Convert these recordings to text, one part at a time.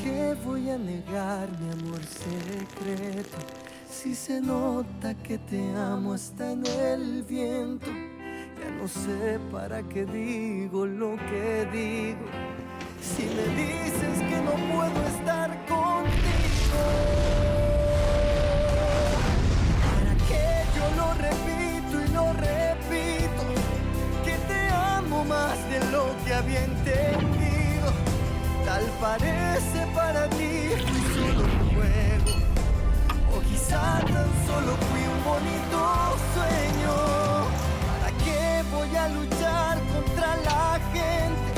qué voy a negar mi amor secreto? Si se nota que te amo hasta en el viento. Ya no sé para qué digo lo que digo. Si me dices que no puedo estar contigo, ¿para qué yo lo repito y lo repito? Que te amo más de lo que había entendido. Tal parece para ti fui solo un juego, o quizá tan solo fui un bonito sueño. ¿Para qué voy a luchar contra la gente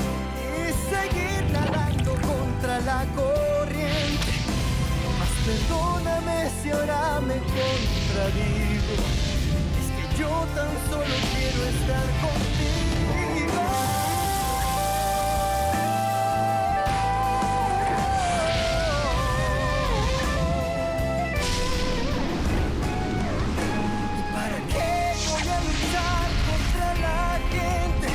y seguir nadando contra la corriente? Mas perdóname si ahora me contradigo. Es que yo tan solo quiero estar contigo. ¿Para qué voy a luchar contra la gente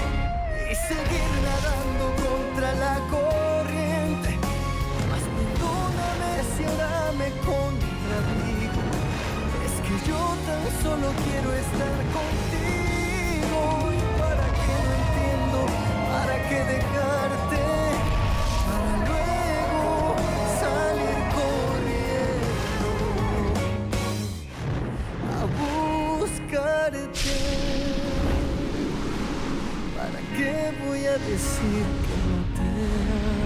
y seguir nadando contra la corriente? Mas perdóname si ahora me contradigo. Es que yo tan solo quiero estar contigo. ¿Y para qué no entiendo? ¿Para qué dejarte? Para luego salir corriendo a buscarte. ¿Para qué voy a decir que no te amo?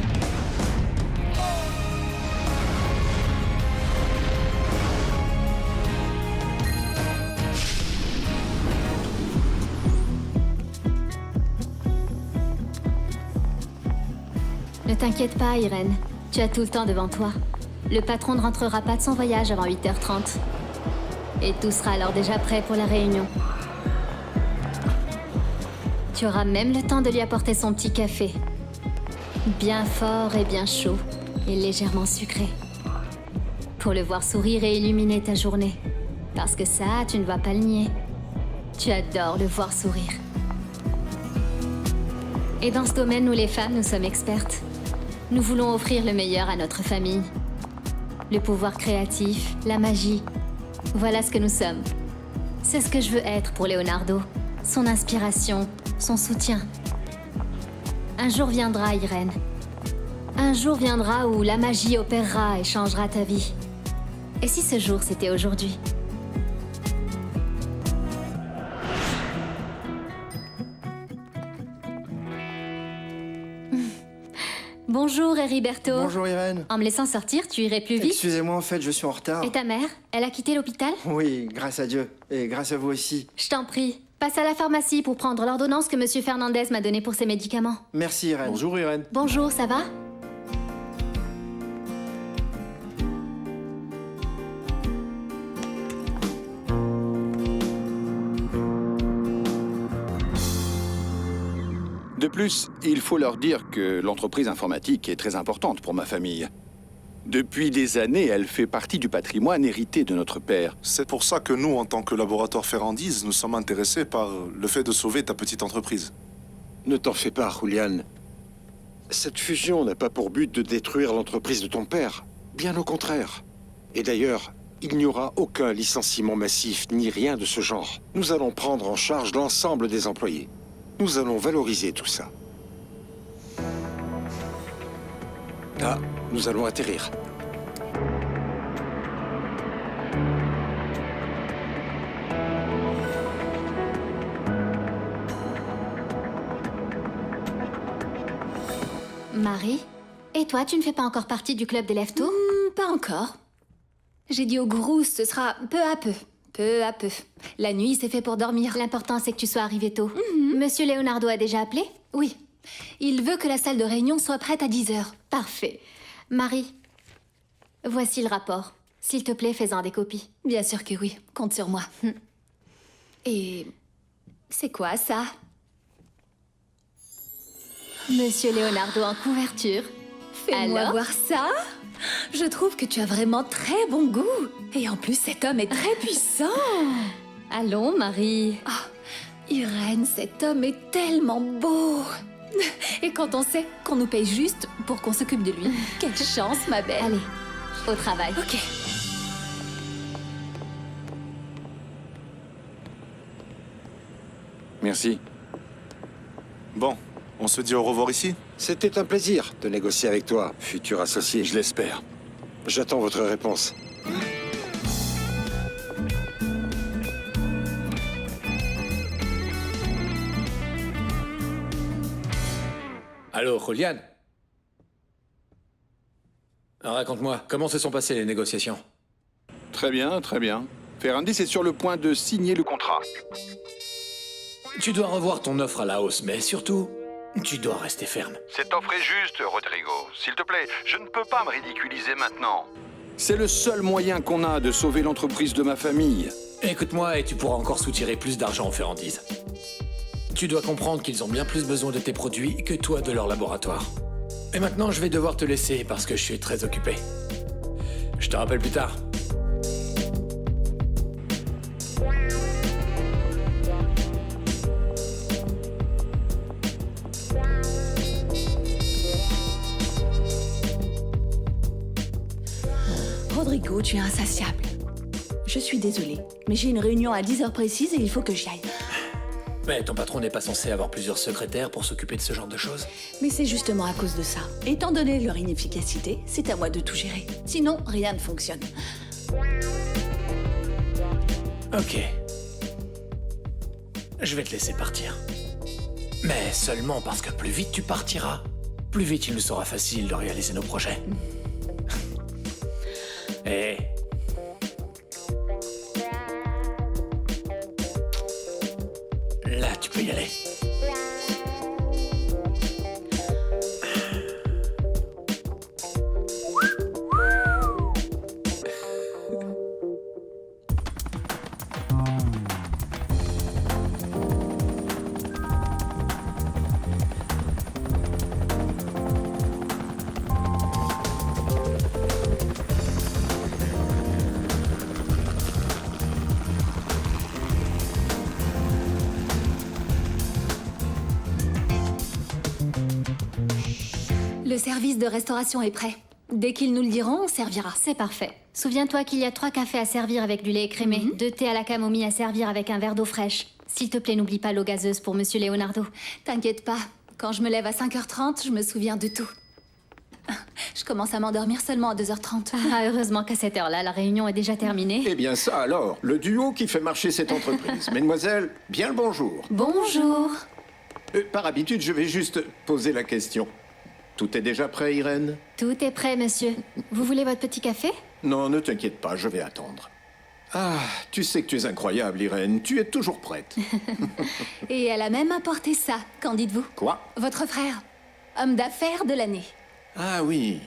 Ne t'inquiète pas, Irène. Tu as tout le temps devant toi. Le patron ne rentrera pas de son voyage avant 8h30. Et tout sera alors déjà prêt pour la réunion. Tu auras même le temps de lui apporter son petit café. Bien fort et bien chaud. Et légèrement sucré. Pour le voir sourire et illuminer ta journée. Parce que ça, tu ne vas pas le nier. Tu adores le voir sourire. Et dans ce domaine, nous les femmes, nous sommes expertes. Nous voulons offrir le meilleur à notre famille. Le pouvoir créatif, la magie. Voilà ce que nous sommes. C'est ce que je veux être pour Leonardo. Son inspiration, son soutien. Un jour viendra, Irène. Un jour viendra où la magie opérera et changera ta vie. Et si ce jour, c'était aujourd'hui ? Bonjour, Heriberto. Bonjour Irène. En me laissant sortir, tu irais plus vite. Excusez-moi, en fait, je suis en retard. Et ta mère, elle a quitté l'hôpital? Oui, grâce à Dieu. Et grâce à vous aussi. Je t'en prie. Passe à la pharmacie pour prendre l'ordonnance que Monsieur Fernandez m'a donnée pour ses médicaments. Merci Irène. Bonjour Irène. Bonjour, ça va? De plus, il faut leur dire que l'entreprise informatique est très importante pour ma famille. Depuis des années, elle fait partie du patrimoine hérité de notre père. C'est pour ça que nous, en tant que laboratoire Ferrandise, nous sommes intéressés par le fait de sauver ta petite entreprise. Ne t'en fais pas, Julian. Cette fusion n'a pas pour but de détruire l'entreprise de ton père. Bien au contraire. Et d'ailleurs, il n'y aura aucun licenciement massif ni rien de ce genre. Nous allons prendre en charge l'ensemble des employés. Nous allons valoriser tout ça. Ah, nous allons atterrir. Marie? Et toi, tu ne fais pas encore partie du club des lève-tôt? Pas encore. J'ai dit au Grousse, ce sera peu à peu. Peu à peu. La nuit, c'est fait pour dormir. L'important, c'est que tu sois arrivé tôt. Monsieur Leonardo a déjà appelé? Oui. Il veut que la salle de réunion soit prête à 10h. Parfait. Marie, voici le rapport. S'il te plaît, fais-en des copies. Bien sûr que oui. Compte sur moi. Et... c'est quoi, ça? Monsieur Leonardo en couverture. Fais-moi Alors voir ça. Je trouve que tu as vraiment très bon goût. Et en plus, cet homme est très puissant. Allons, Marie. Ah, Irène, cet homme est tellement beau. Et quand on sait qu'on nous paye juste pour qu'on s'occupe de lui. Quelle chance, ma belle. Allez, au travail. Ok. Merci. Bon, on se dit au revoir ici? C'était un plaisir de négocier avec toi, futur associé. Je l'espère. J'attends votre réponse. Allô, Julian? Raconte-moi, comment se sont passées les négociations? Très bien, très bien. Ferrandis est sur le point de signer le contrat. Tu dois revoir ton offre à la hausse, mais surtout, tu dois rester ferme. Cette offre est juste, Rodrigo. S'il te plaît, je ne peux pas me ridiculiser maintenant. C'est le seul moyen qu'on a de sauver l'entreprise de ma famille. Écoute-moi et tu pourras encore soutirer plus d'argent aux Ferrandis. Tu dois comprendre qu'ils ont bien plus besoin de tes produits que toi de leur laboratoire. Et maintenant, je vais devoir te laisser parce que je suis très occupé. Je te rappelle plus tard. Rodrigo, tu es insatiable. Je suis désolée, mais j'ai une réunion à 10h précise et il faut que j'y aille. Mais ton patron n'est pas censé avoir plusieurs secrétaires pour s'occuper de ce genre de choses? Mais c'est justement à cause de ça. Étant donné leur inefficacité, c'est à moi de tout gérer. Sinon, rien ne fonctionne. Ok. Je vais te laisser partir. Mais seulement parce que plus vite tu partiras, plus vite il nous sera facile de réaliser nos projets. Et... là, tu peux y aller. Le service de restauration est prêt. Dès qu'ils nous le diront, on servira. C'est parfait. Souviens-toi qu'il y a 3 cafés à servir avec du lait écrémé, 2 thés à la camomille à servir avec un verre d'eau fraîche. S'il te plaît, n'oublie pas l'eau gazeuse pour Monsieur Leonardo. T'inquiète pas, quand je me lève à 5h30, je me souviens de tout. Je commence à m'endormir seulement à 2h30. Ah, heureusement qu'à cette heure-là, la réunion est déjà terminée. Eh bien ça alors, le duo qui fait marcher cette entreprise. Mesdemoiselles, bien le bonjour. Bonjour. Par habitude, je vais juste poser la question. Tout est déjà prêt, Irène? Tout est prêt, monsieur. Vous voulez votre petit café? Non, ne t'inquiète pas, je vais attendre. Ah, tu sais que tu es incroyable, Irène. Tu es toujours prête. Et elle a même apporté ça, qu'en dites-vous? Quoi? Votre frère, homme d'affaires de l'année. Ah oui.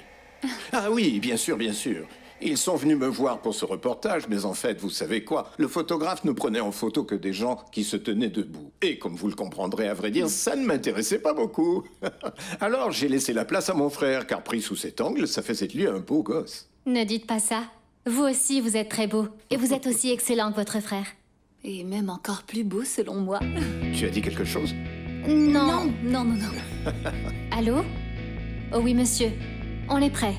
Ah oui, bien sûr, bien sûr. Ils sont venus me voir pour ce reportage, mais en fait, vous savez quoi? Le photographe ne prenait en photo que des gens qui se tenaient debout. Et comme vous le comprendrez, à vrai dire, ça ne m'intéressait pas beaucoup. Alors j'ai laissé la place à mon frère, car pris sous cet angle, ça faisait de lui un beau gosse. Ne dites pas ça. Vous aussi, vous êtes très beau. Et vous êtes aussi excellent que votre frère. Et même encore plus beau, selon moi. Tu as dit quelque chose? Non. Non. Allô? Oh oui, monsieur. On est prêt.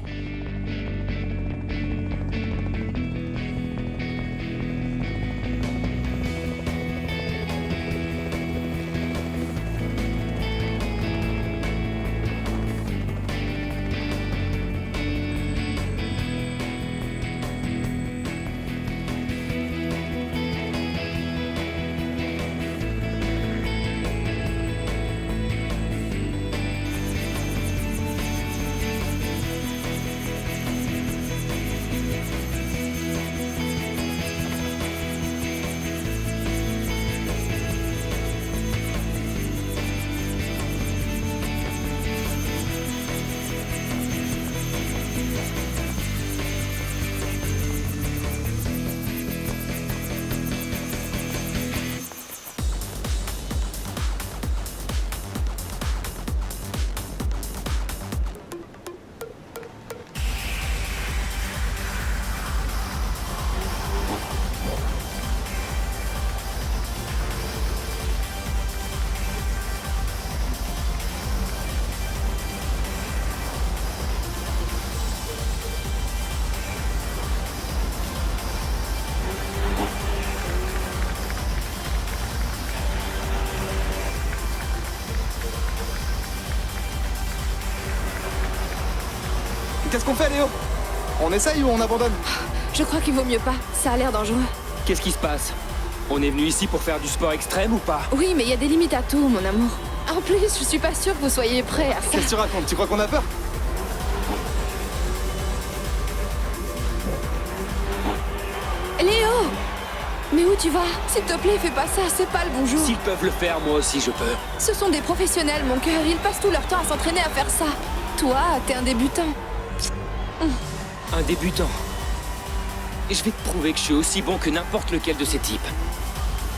qu'on fait, Léo? On essaye ou on abandonne? Je crois qu'il vaut mieux pas. Ça a l'air dangereux. Qu'est-ce qui se passe? On est venu ici pour faire du sport extrême ou pas? Oui, mais il y a des limites à tout, mon amour. En plus, je suis pas sûre que vous soyez prêts à ça. Qu'est-ce que tu racontes? Tu crois qu'on a peur? Léo! Mais où tu vas? S'il te plaît, fais pas ça, c'est pas le bonjour. S'ils peuvent le faire, moi aussi je peux. Ce sont des professionnels, mon cœur. Ils passent tout leur temps à s'entraîner à faire ça. Toi, t'es un débutant. Un débutant. Et je vais te prouver que je suis aussi bon que n'importe lequel de ces types.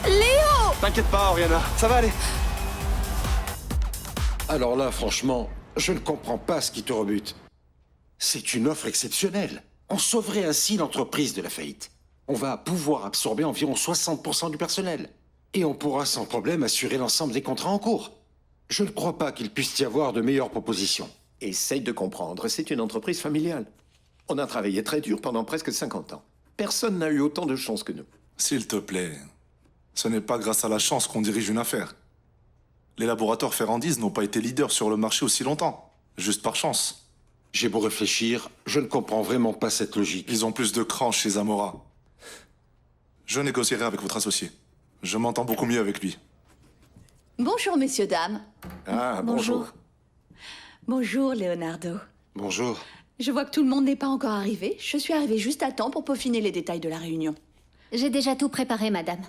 Léo! T'inquiète pas, Oriana, ça va aller. Alors là, franchement, je ne comprends pas ce qui te rebute. C'est une offre exceptionnelle. On sauverait ainsi l'entreprise de la faillite. On va pouvoir absorber environ 60% du personnel. Et on pourra sans problème assurer l'ensemble des contrats en cours. Je ne crois pas qu'il puisse y avoir de meilleures propositions. Essaye de comprendre, c'est une entreprise familiale. On a travaillé très dur pendant presque 50 ans. Personne n'a eu autant de chance que nous. S'il te plaît, ce n'est pas grâce à la chance qu'on dirige une affaire. Les laboratoires Ferrandis n'ont pas été leaders sur le marché aussi longtemps, juste par chance. J'ai beau réfléchir, je ne comprends vraiment pas cette logique. Ils ont plus de cran chez Zamora. Je négocierai avec votre associé. Je m'entends beaucoup mieux avec lui. Bonjour, messieurs, dames. Ah, bonjour. Bonjour, Leonardo. Bonjour. Je vois que tout le monde n'est pas encore arrivé. Je suis arrivée juste à temps pour peaufiner les détails de la réunion. J'ai déjà tout préparé, madame.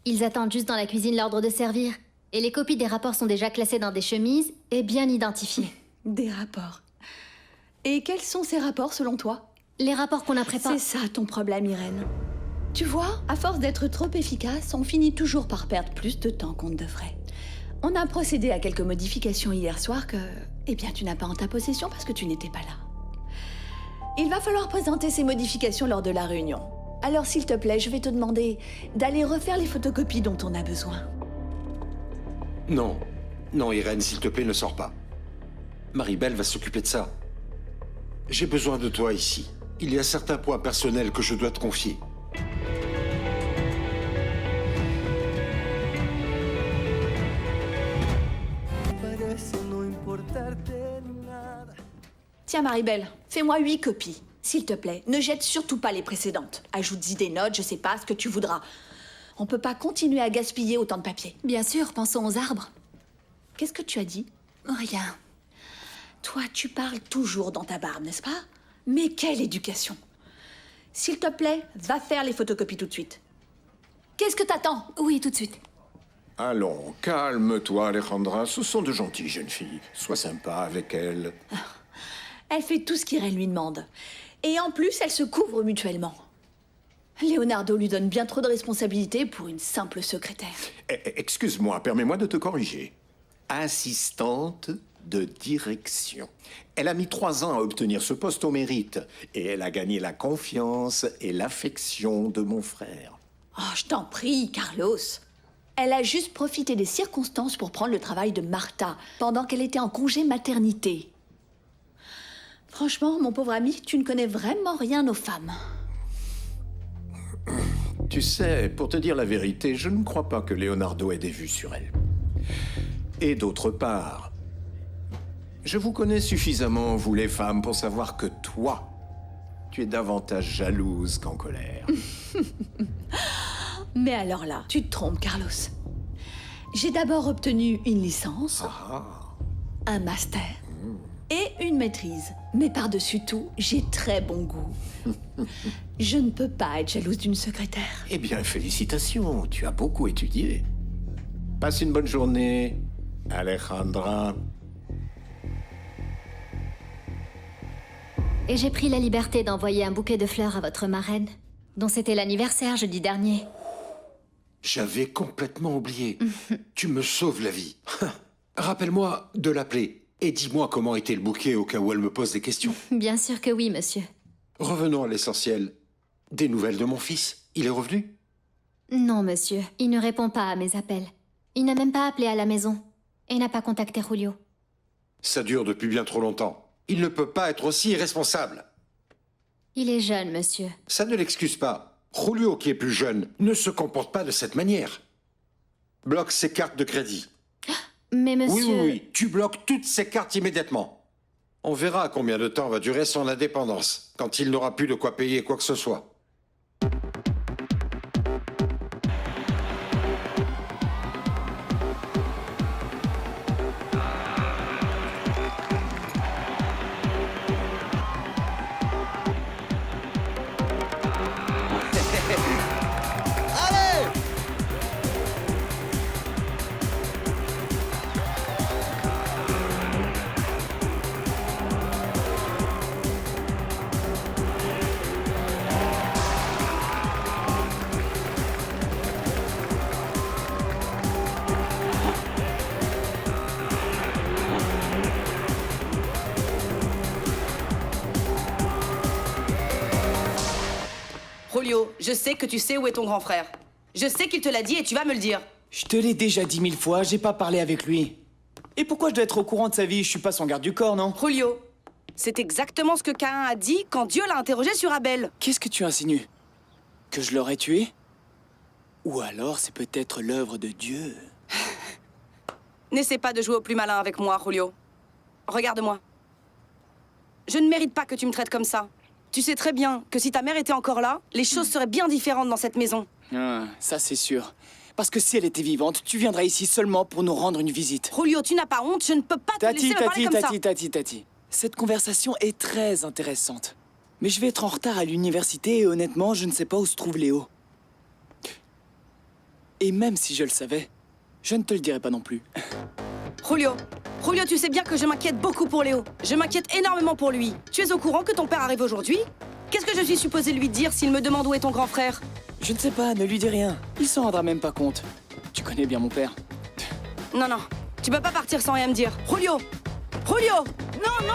Ils attendent juste dans la cuisine l'ordre de servir. Et les copies des rapports sont déjà classées dans des chemises et bien identifiées. Des rapports. Et quels sont ces rapports selon toi? Les rapports qu'on a préparés... C'est ça ton problème, Irène. Tu vois, à force d'être trop efficace, on finit toujours par perdre plus de temps qu'on ne devrait. On a procédé à quelques modifications hier soir que... Eh bien, tu n'as pas en ta possession parce que tu n'étais pas là. Il va falloir présenter ces modifications lors de la réunion. Alors, s'il te plaît, je vais te demander d'aller refaire les photocopies dont on a besoin. Non. Non, Irène, s'il te plaît, ne sors pas. Maribel va s'occuper de ça. J'ai besoin de toi ici. Il y a certains points personnels que je dois te confier. Tiens, Maribel, fais-moi 8 copies. S'il te plaît, ne jette surtout pas les précédentes. Ajoute-y des notes, je sais pas, ce que tu voudras. On peut pas continuer à gaspiller autant de papier. Bien sûr, pensons aux arbres. Qu'est-ce que tu as dit? Rien. Toi, tu parles toujours dans ta barbe, n'est-ce pas? Mais quelle éducation! S'il te plaît, va faire les photocopies tout de suite. Qu'est-ce que t'attends? Oui, tout de suite. Allons, calme-toi, Alejandra. Ce sont de gentilles jeunes filles. Sois sympa avec elles. Elle fait tout ce qu'Irène lui demande. Et en plus, elles se couvrent mutuellement. Leonardo lui donne bien trop de responsabilités pour une simple secrétaire. Excuse-moi, permets-moi de te corriger. Assistante de direction. Elle a mis 3 ans à obtenir ce poste au mérite. Et elle a gagné la confiance et l'affection de mon frère. Oh, je t'en prie, Carlos. Elle a juste profité des circonstances pour prendre le travail de Martha pendant qu'elle était en congé maternité. Franchement, mon pauvre ami, tu ne connais vraiment rien aux femmes. Tu sais, pour te dire la vérité, je ne crois pas que Leonardo ait des vues sur elle. Et d'autre part, je vous connais suffisamment, vous les femmes, pour savoir que toi, tu es davantage jalouse qu'en colère. Mais alors là, tu te trompes, Carlos. J'ai d'abord obtenu une licence, un master et une maîtrise. Mais par-dessus tout, j'ai très bon goût. Je ne peux pas être jalouse d'une secrétaire. Eh bien, félicitations, tu as beaucoup étudié. Passe une bonne journée, Alejandra. Et j'ai pris la liberté d'envoyer un bouquet de fleurs à votre marraine, dont c'était l'anniversaire jeudi dernier. J'avais complètement oublié. Tu me sauves la vie. Rappelle-moi de l'appeler et dis-moi comment était le bouquet au cas où elle me pose des questions. Bien sûr que oui, monsieur. Revenons à l'essentiel. Des nouvelles de mon fils? Il est revenu? Non, monsieur. Il ne répond pas à mes appels. Il n'a même pas appelé à la maison. Et n'a pas contacté Julio. Ça dure depuis bien trop longtemps. Il ne peut pas être aussi irresponsable. Il est jeune, monsieur. Ça ne l'excuse pas. Julio, qui est plus jeune, ne se comporte pas de cette manière. Bloque ses cartes de crédit. Mais monsieur... Oui. Tu bloques toutes ses cartes immédiatement. On verra combien de temps va durer son indépendance, quand il n'aura plus de quoi payer quoi que ce soit. Julio, je sais que tu sais où est ton grand frère. Je sais qu'il te l'a dit et tu vas me le dire. Je te l'ai déjà dit 1000 fois, j'ai pas parlé avec lui. Et pourquoi je dois être au courant de sa vie? Je suis pas son garde du corps, non? Julio, c'est exactement ce que Caïn a dit quand Dieu l'a interrogé sur Abel. Qu'est-ce que tu insinues? Que je l'aurais tué? Ou alors c'est peut-être l'œuvre de Dieu? N'essaie pas de jouer au plus malin avec moi, Julio. Regarde-moi. Je ne mérite pas que tu me traites comme ça. Tu sais très bien que si ta mère était encore là, les choses seraient bien différentes dans cette maison. Ah, ça c'est sûr. Parce que si elle était vivante, tu viendrais ici seulement pour nous rendre une visite. Julio, tu n'as pas honte, je ne peux pas te laisser me parler comme ça. Tati. Cette conversation est très intéressante. Mais je vais être en retard à l'université et honnêtement, je ne sais pas où se trouve Léo. Et même si je le savais, je ne te le dirai pas non plus. Julio, tu sais bien que je m'inquiète beaucoup pour Léo. Je m'inquiète énormément pour lui. Tu es au courant que ton père arrive aujourd'hui? Qu'est-ce que je suis supposée lui dire s'il me demande où est ton grand frère? Je ne sais pas, ne lui dis rien. Il s'en rendra même pas compte. Tu connais bien mon père. Non, tu peux pas partir sans rien me dire. Julio! Non,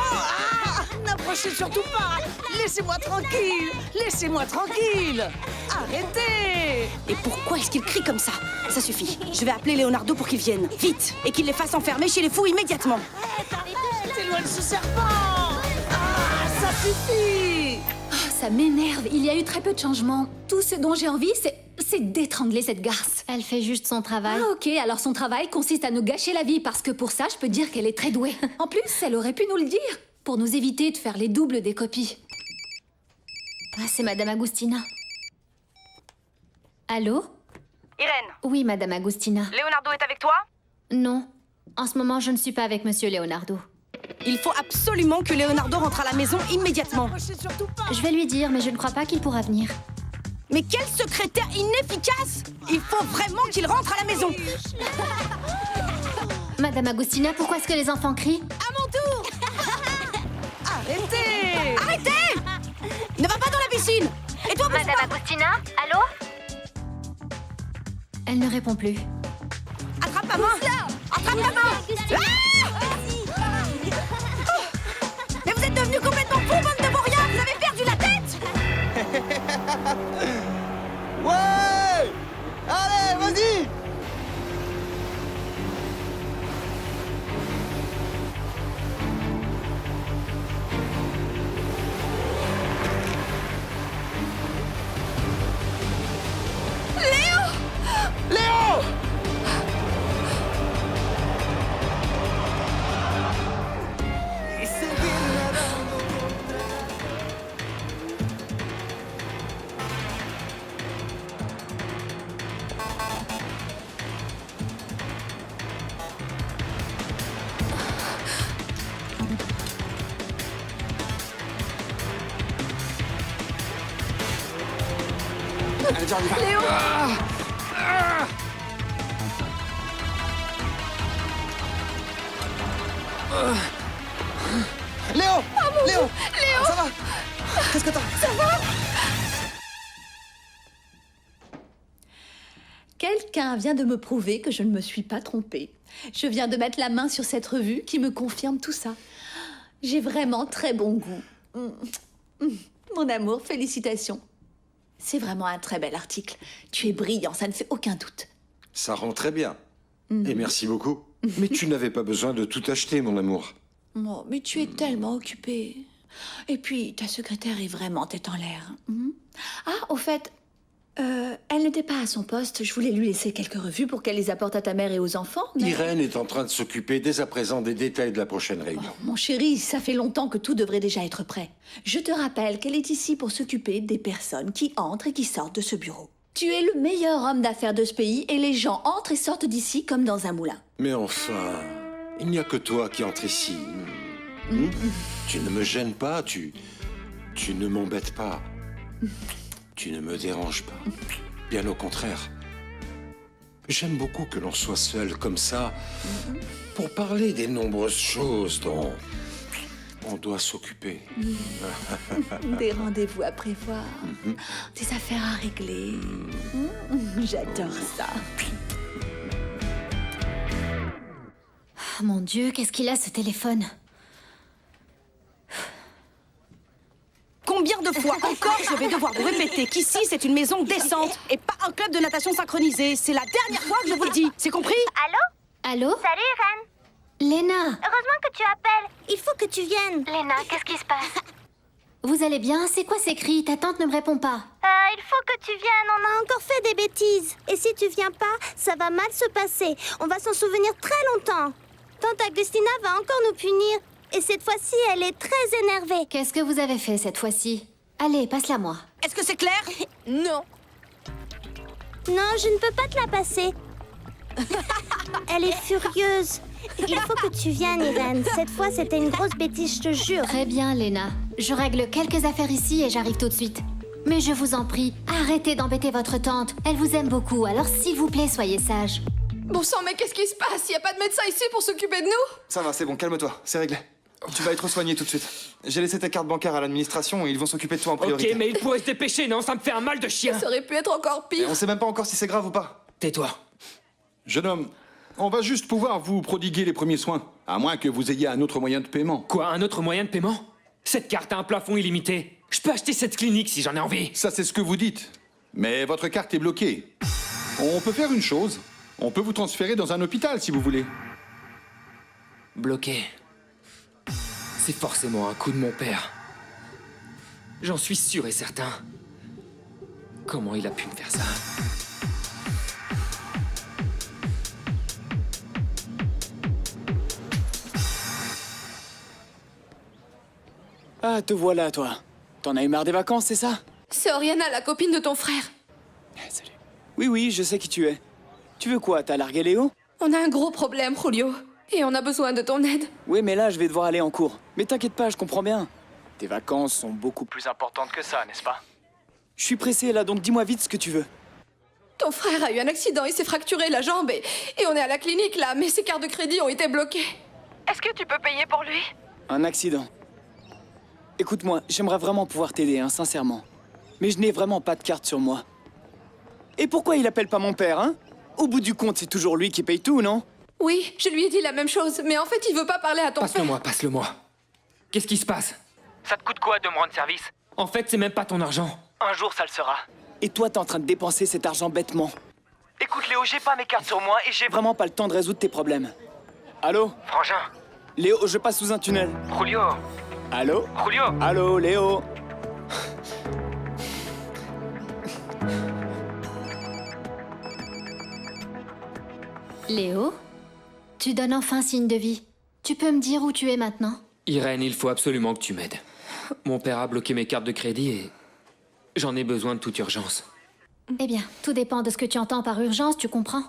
n'approchez surtout pas. Laissez-moi tranquille. Laissez-moi tranquille. Arrêtez. Et pourquoi est-ce qu'il crie comme ça? Ça suffit. Je vais appeler Leonardo pour qu'il vienne. Vite! Et qu'il les fasse enfermer chez les fous immédiatement. C'est loin de ce serpent. Ah, ça suffit. Ça m'énerve, il y a eu très peu de changements. Tout ce dont j'ai envie, c'est d'étrangler cette garce. Elle fait juste son travail. Ah ok, alors son travail consiste à nous gâcher la vie, parce que pour ça, je peux dire qu'elle est très douée. En plus, elle aurait pu nous le dire, pour nous éviter de faire les doubles des copies. Ah, c'est Madame Agustina. Allô? Irène, Oui, Madame Agustina. Leonardo est avec toi? Non, en ce moment, je ne suis pas avec Monsieur Leonardo. Il faut absolument que Leonardo rentre à la maison immédiatement. Je vais lui dire, mais je ne crois pas qu'il pourra venir. Mais quel secrétaire inefficace! Il faut vraiment qu'il rentre à la maison. Madame Agustina, pourquoi est-ce que les enfants crient? À mon tour. Arrêtez! Ne va pas dans la piscine. Et toi, Madame Agustina, allô? Elle ne répond plus. Attrape ma main! Attrape ma main! Mais vous êtes devenus complètement fous, bande de vauriens! Vous avez perdu la tête! Ouais! Allez, vas-y! Léo! Y seguir nadando contra Allez, viens, on y va. Léo! Léo! Léo! Léo! Ça va? Qu'est-ce que t'as? Ça va? Quelqu'un vient de me prouver que je ne me suis pas trompée. Je viens de mettre la main sur cette revue qui me confirme tout ça. J'ai vraiment très bon goût. Mon amour, félicitations. C'est vraiment un très bel article. Tu es brillant, ça ne fait aucun doute. Ça rend très bien. Et merci beaucoup. Mais tu n'avais pas besoin de tout acheter, mon amour. Oh, mais tu es tellement occupée. Et puis, ta secrétaire est vraiment tête en l'air. Ah, au fait, Elle n'était pas à son poste. Je voulais lui laisser quelques revues pour qu'elle les apporte à ta mère et aux enfants. Mais... Irène est en train de s'occuper dès à présent des détails de la prochaine réunion. Mon chéri, ça fait longtemps que tout devrait déjà être prêt. Je te rappelle qu'elle est ici pour s'occuper des personnes qui entrent et qui sortent de ce bureau. Tu es le meilleur homme d'affaires de ce pays et les gens entrent et sortent d'ici comme dans un moulin. Mais enfin, il n'y a que toi qui entres ici. Tu ne me gênes pas, tu ne m'embêtes pas. Tu ne me déranges pas. Bien au contraire. J'aime beaucoup que l'on soit seul comme ça pour parler des nombreuses choses dont on doit s'occuper. Des rendez-vous à prévoir, des affaires à régler. J'adore ça. Oh, mon Dieu, qu'est-ce qu'il a ce téléphone? Combien de fois encore je vais devoir vous répéter qu'ici c'est une maison décente et pas un club de natation synchronisé. C'est la dernière fois que je vous le dis, c'est compris? Allô? Salut Irène. Léna! Heureusement que tu appelles. Il faut que tu viennes. Léna, qu'est-ce qui se passe? Vous allez bien? C'est quoi ces cris? Ta tante ne me répond pas. Il faut que tu viennes. On a encore fait des bêtises. Et si tu viens pas, ça va mal se passer. On va s'en souvenir très longtemps. Tante Agustina va encore nous punir. Et cette fois-ci, elle est très énervée. Qu'est-ce que vous avez fait cette fois-ci? Allez, passe-la moi. Est-ce que c'est clair? Non. Non, je ne peux pas te la passer. Elle est furieuse. Il faut que tu viennes, Irène. Cette fois, c'était une grosse bêtise, je te jure. Très bien, Léna. Je règle quelques affaires ici et j'arrive tout de suite. Mais je vous en prie, arrêtez d'embêter votre tante. Elle vous aime beaucoup, alors s'il vous plaît, soyez sage. Bon sang, mais qu'est-ce qui se passe? Y a pas de médecin ici pour s'occuper de nous? Ça va, c'est bon, calme-toi, c'est réglé. Tu vas être soigné tout de suite. J'ai laissé tes cartes bancaires à l'administration et ils vont s'occuper de toi en priorité. Ok, mais il pourrait se dépêcher, non? Ça me fait un mal de chien. Ça aurait pu être encore Et pire. on sait même pas encore si c'est grave ou pas. Tais-toi. Jeune homme, on va juste pouvoir vous prodiguer les premiers soins, à moins que vous ayez un autre moyen de paiement. Quoi, un autre moyen de paiement? Cette carte a un plafond illimité. Je peux acheter cette clinique si j'en ai envie. Ça, c'est ce que vous dites. Mais votre carte est bloquée. On peut faire une chose. On peut vous transférer dans un hôpital si vous voulez. Bloqué. C'est forcément un coup de mon père. J'en suis sûr et certain. Comment il a pu me faire ça? Ah, te voilà, toi. T'en as eu marre des vacances, c'est ça? C'est Oriana, la copine de ton frère. Salut. Oui, je sais qui tu es. Tu veux quoi? T'as largué Léo? On a un gros problème, Julio. Et on a besoin de ton aide. Oui, mais là, je vais devoir aller en cours. Mais t'inquiète pas, je comprends bien. Tes vacances sont beaucoup plus importantes que ça, n'est-ce pas? Je suis pressé, là, donc dis-moi vite ce que tu veux. Ton frère a eu un accident, il s'est fracturé la jambe et on est à la clinique, là, mais ses cartes de crédit ont été bloquées. Est-ce que tu peux payer pour lui? Un accident. Écoute-moi, j'aimerais vraiment pouvoir t'aider, hein, sincèrement. Mais je n'ai vraiment pas de carte sur moi. Et pourquoi il appelle pas mon père, hein? Au bout du compte, c'est toujours lui qui paye tout, non? Oui, je lui ai dit la même chose, mais en fait, il veut pas parler à ton père. Passe-le-moi, passe-le-moi. Qu'est-ce qui se passe? Ça te coûte quoi de me rendre service? En fait, c'est même pas ton argent. Un jour, ça le sera. Et toi, t'es en train de dépenser cet argent bêtement. Écoute, Léo, j'ai pas mes cartes sur moi et j'ai vraiment pas le temps de résoudre tes problèmes. Allô? Frangin. Léo, je passe sous un tunnel. Julio. Allô? Julio. Allô, Léo? Léo? Tu donnes enfin signe de vie. Tu peux me dire où tu es maintenant? Irène, il faut absolument que tu m'aides. Mon père a bloqué mes cartes de crédit et j'en ai besoin de toute urgence. Eh bien, tout dépend de ce que tu entends par urgence, tu comprends?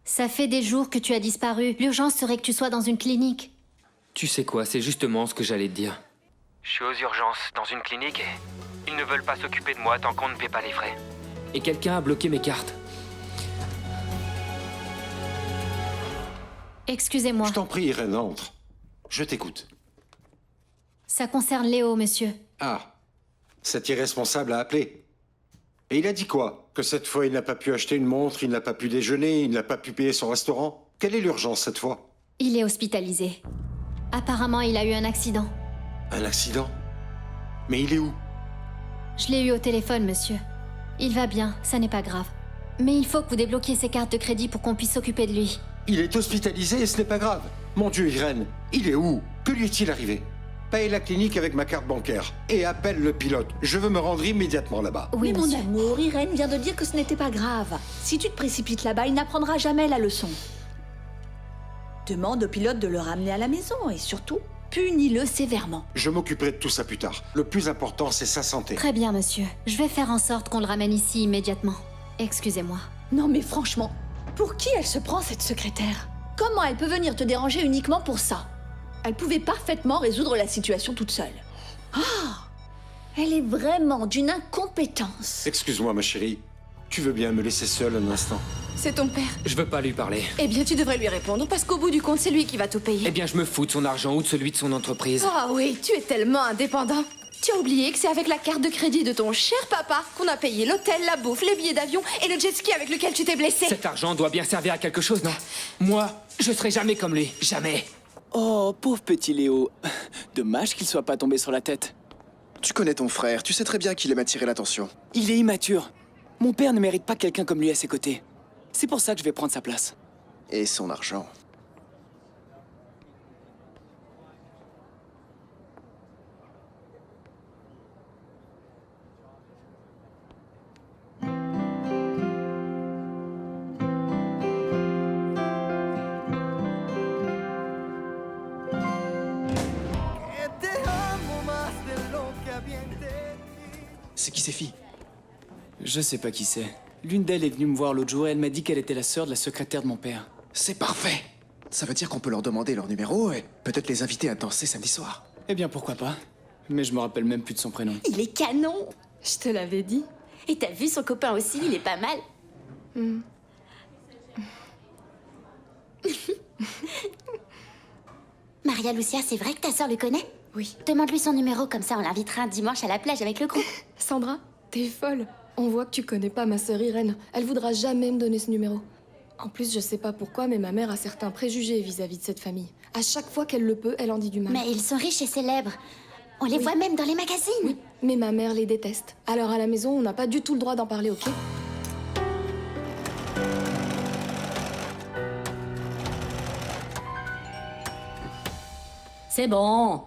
Ça fait des jours que tu as disparu. L'urgence serait que tu sois dans une clinique. Tu sais quoi, c'est justement ce que j'allais te dire. Je suis aux urgences, dans une clinique, et ils ne veulent pas s'occuper de moi tant qu'on ne paie pas les frais. Et quelqu'un a bloqué mes cartes. Excusez-moi. Je t'en prie, Irène, entre. Je t'écoute. Ça concerne Léo, monsieur. Ah, cet irresponsable a appelé. Et il a dit quoi? Que cette fois, il n'a pas pu acheter une montre, il n'a pas pu déjeuner, il n'a pas pu payer son restaurant? Quelle est l'urgence cette fois? Il est hospitalisé. Apparemment, il a eu un accident. Un accident? Mais il est où? Je l'ai eu au téléphone, monsieur. Il va bien, ça n'est pas grave. Mais il faut que vous débloquiez ses cartes de crédit pour qu'on puisse s'occuper de lui. Il est hospitalisé et ce n'est pas grave. Mon Dieu, Irène, il est où? Que lui est-il arrivé? Paye la clinique avec ma carte bancaire et appelle le pilote. Je veux me rendre immédiatement là-bas. Oui, mon amour, Irène vient de dire que ce n'était pas grave. Si tu te précipites là-bas, il n'apprendra jamais la leçon. Demande au pilote de le ramener à la maison et surtout, punis-le sévèrement. Je m'occuperai de tout ça plus tard. Le plus important, c'est sa santé. Très bien, monsieur. Je vais faire en sorte qu'on le ramène ici immédiatement. Excusez-moi. Non mais franchement, pour qui elle se prend cette secrétaire? Comment elle peut venir te déranger uniquement pour ça? Elle pouvait parfaitement résoudre la situation toute seule. Ah! Elle est vraiment d'une incompétence. Excuse-moi, ma chérie. Tu veux bien me laisser seule un instant? C'est ton père. Je veux pas lui parler. Eh bien, tu devrais lui répondre, parce qu'au bout du compte, c'est lui qui va tout payer. Eh bien, je me fous de son argent ou de celui de son entreprise. Ah oui, tu es tellement indépendant. Tu as oublié que c'est avec la carte de crédit de ton cher papa qu'on a payé l'hôtel, la bouffe, les billets d'avion et le jet ski avec lequel tu t'es blessé. Cet argent doit bien servir à quelque chose, non? Moi, je serai jamais comme lui. Jamais. Oh, pauvre petit Léo. Dommage qu'il soit pas tombé sur la tête. Tu connais ton frère, tu sais très bien qu'il aime attirer l'attention. Il est immature. Mon père ne mérite pas quelqu'un comme lui à ses côtés. C'est pour ça que je vais prendre sa place. Et son argent. C'est qui ces filles? Je sais pas qui c'est. L'une d'elles est venue me voir l'autre jour et elle m'a dit qu'elle était la sœur de la secrétaire de mon père. C'est parfait. Ça veut dire qu'on peut leur demander leur numéro et peut-être les inviter à danser samedi soir. Eh bien, pourquoi pas. Mais je me rappelle même plus de son prénom. Il est canon. Je te l'avais dit. Et t'as vu son copain aussi, il est pas mal. Maria Lucia, c'est vrai que ta sœur le connaît? Oui. Demande-lui son numéro, comme ça on l'invitera un dimanche à la plage avec le groupe. Sandra, t'es folle. On voit que tu connais pas ma sœur Irène. Elle voudra jamais me donner ce numéro. En plus, je sais pas pourquoi, mais ma mère a certains préjugés vis-à-vis de cette famille. À chaque fois qu'elle le peut, elle en dit du mal. Mais ils sont riches et célèbres. On les voit même dans les magazines. Oui, mais ma mère les déteste. Alors à la maison, on n'a pas du tout le droit d'en parler, ok? C'est bon.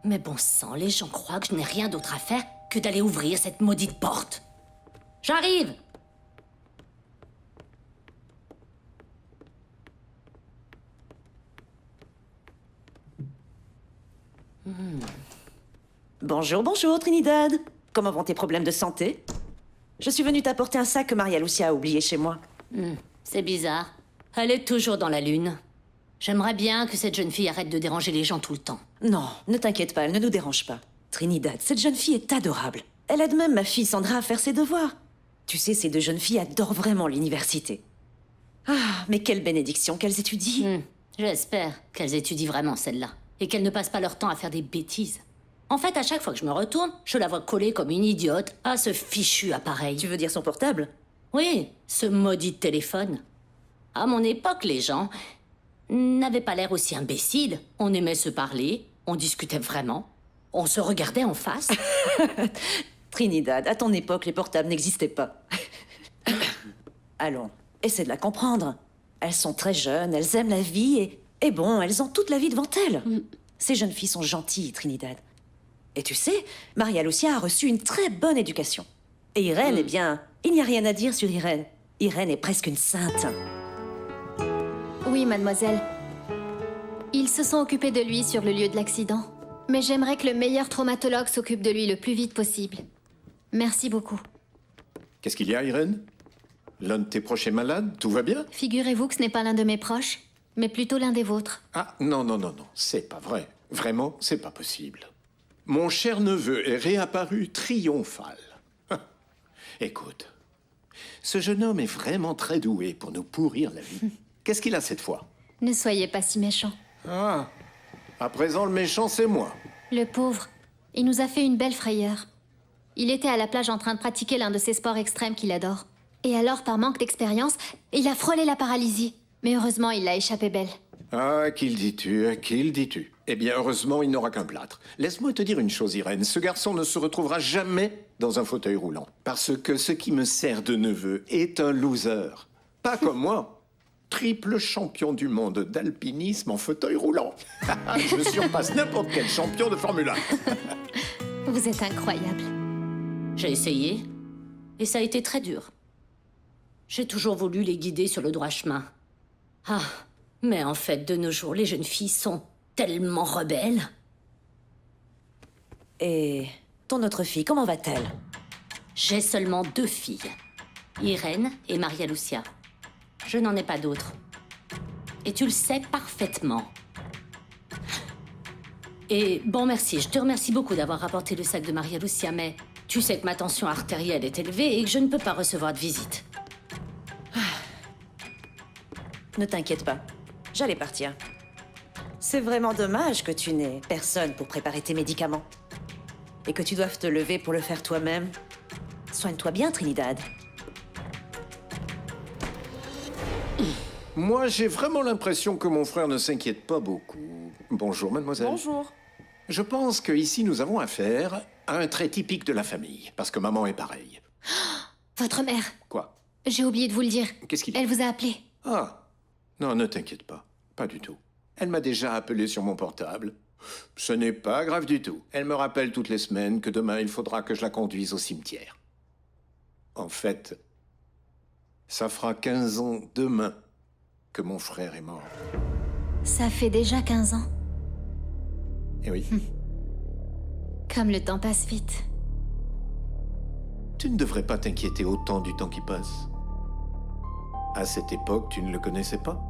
Mais bon sang, les gens croient que je n'ai rien d'autre à faire que d'aller ouvrir cette maudite porte. J'arrive. Bonjour, bonjour, Trinidad. Comment vont tes problèmes de santé? Je suis venue t'apporter un sac que Maria Lucia a oublié chez moi. C'est bizarre. Elle est toujours dans la lune. J'aimerais bien que cette jeune fille arrête de déranger les gens tout le temps. Non, ne t'inquiète pas, elle ne nous dérange pas. Trinidad, cette jeune fille est adorable. Elle aide même ma fille Sandra à faire ses devoirs. Tu sais, ces deux jeunes filles adorent vraiment l'université. Ah, mais quelle bénédiction qu'elles étudient. J'espère qu'elles étudient vraiment celle-là. Et qu'elles ne passent pas leur temps à faire des bêtises. En fait, à chaque fois que je me retourne, je la vois collée comme une idiote à ce fichu appareil. Tu veux dire son portable? Oui, ce maudit téléphone. À mon époque, les gens n'avaient pas l'air aussi imbéciles. On aimait se parler, on discutait vraiment, on se regardait en face. Trinidad, à ton époque, les portables n'existaient pas. Allons, essaie de la comprendre. Elles sont très jeunes, elles aiment la vie et bon, elles ont toute la vie devant elles. Ces jeunes filles sont gentilles, Trinidad. Et tu sais, Maria Lucia a reçu une très bonne éducation. Et Irène, eh bien, il n'y a rien à dire sur Irène. Irène est presque une sainte. Oui, mademoiselle. Ils se sont occupés de lui sur le lieu de l'accident. Mais j'aimerais que le meilleur traumatologue s'occupe de lui le plus vite possible. Merci beaucoup. Qu'est-ce qu'il y a, Irène? L'un de tes proches est malade? Tout va bien? Figurez-vous que ce n'est pas l'un de mes proches, mais plutôt l'un des vôtres. Ah, non, non, non, non, c'est pas vrai. Vraiment, c'est pas possible. Mon cher neveu est réapparu triomphal. Écoute, ce jeune homme est vraiment très doué pour nous pourrir la vie. Qu'est-ce qu'il a cette fois? Ne soyez pas si méchant. Ah, à présent, le méchant, c'est moi. Le pauvre, il nous a fait une belle frayeur. Il était à la plage en train de pratiquer l'un de ces sports extrêmes qu'il adore. Et alors, par manque d'expérience, il a frôlé la paralysie. Mais heureusement, il l'a échappé belle. Ah, qu'il dis-tu, qu'il dis-tu? Eh bien, heureusement, il n'aura qu'un plâtre. Laisse-moi te dire une chose, Irène. Ce garçon ne se retrouvera jamais dans un fauteuil roulant. Parce que ce qui me sert de neveu est un loser. Pas comme moi. Triple champion du monde d'alpinisme en fauteuil roulant. Je surpasse n'importe quel champion de Formule 1. Vous êtes incroyable. J'ai essayé, et ça a été très dur. J'ai toujours voulu les guider sur le droit chemin. Ah, mais en fait, de nos jours, les jeunes filles sont tellement rebelles. Et ton autre fille, comment va-t-elle? J'ai seulement 2 filles, Irène et Maria Lucia. Je n'en ai pas d'autres. Et tu le sais parfaitement. Et bon, merci, je te remercie beaucoup d'avoir rapporté le sac de Maria Lucia, mais tu sais que ma tension artérielle est élevée et que je ne peux pas recevoir de visite. Ne t'inquiète pas, j'allais partir. C'est vraiment dommage que tu n'aies personne pour préparer tes médicaments. Et que tu doives te lever pour le faire toi-même. Soigne-toi bien, Trinidad. Moi, j'ai vraiment l'impression que mon frère ne s'inquiète pas beaucoup. Bonjour, mademoiselle. Bonjour. Je pense qu'ici, nous avons affaire à un trait typique de la famille, parce que maman est pareille. Votre mère. Quoi? J'ai oublié de vous le dire. Qu'est-ce qu'il y a? Elle vous a appelé. Ah, non, ne t'inquiète pas. Pas du tout. Elle m'a déjà appelé sur mon portable. Ce n'est pas grave du tout. Elle me rappelle toutes les semaines que demain, il faudra que je la conduise au cimetière. En fait, ça fera 15 ans demain que mon frère est mort. Ça fait déjà 15 ans. Eh oui. Comme le temps passe vite. Tu ne devrais pas t'inquiéter autant du temps qui passe. À cette époque, tu ne le connaissais pas.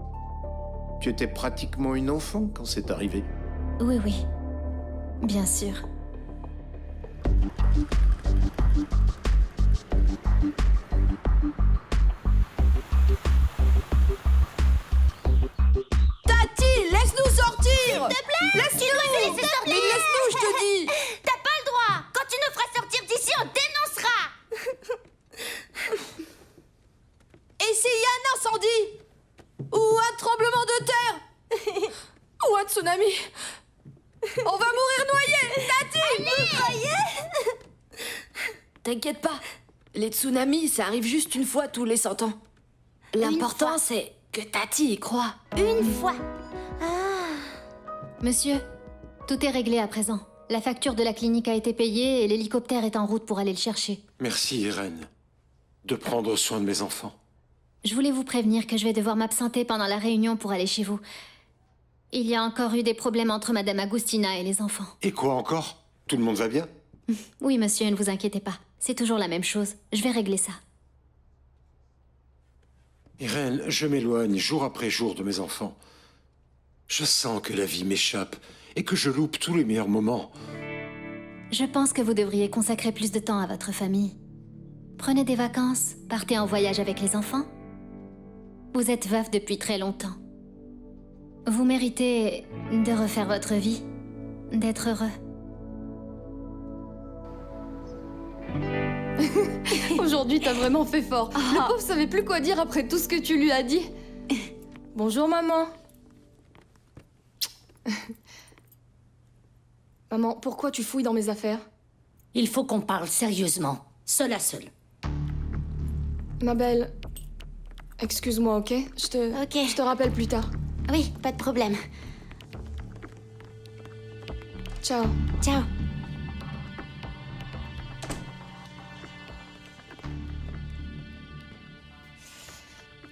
Tu étais pratiquement une enfant quand c'est arrivé. Oui, oui. Bien sûr. Tati, laisse-nous sortir! S'il te plaît! Laisse-nous! Tu dois nous laisser sortir! Mais laisse-nous, je te dis! T'as pas le droit! Quand tu nous feras sortir d'ici, on dénoncera! Et s'il y a un incendie? Ou un tremblement de terre? Ou un tsunami? On va mourir noyés! Tati! Allez! T'inquiète pas. Les tsunamis, ça arrive juste une fois tous les 100 ans. L'important, c'est que Tati y croit. Une fois. Monsieur, tout est réglé à présent. La facture de la clinique a été payée et l'hélicoptère est en route pour aller le chercher. Merci, Irène, de prendre soin de mes enfants. Je voulais vous prévenir que je vais devoir m'absenter pendant la réunion pour aller chez vous. Il y a encore eu des problèmes entre Madame Agustina et les enfants. Et quoi encore? Tout le monde va bien? Oui, monsieur, ne vous inquiétez pas. C'est toujours la même chose. Je vais régler ça. Irène, je m'éloigne jour après jour de mes enfants. Je sens que la vie m'échappe et que je loupe tous les meilleurs moments. Je pense que vous devriez consacrer plus de temps à votre famille. Prenez des vacances, partez en voyage avec les enfants. Vous êtes veuf depuis très longtemps. Vous méritez de refaire votre vie, d'être heureux. Aujourd'hui, t'as vraiment fait fort. Le pauvre savait plus quoi dire après tout ce que tu lui as dit. Bonjour, maman. Maman, pourquoi tu fouilles dans mes affaires? Il faut qu'on parle sérieusement, seul à seul. Ma belle, excuse-moi, ok? Je te rappelle plus tard. Oui, pas de problème. Ciao. Ciao.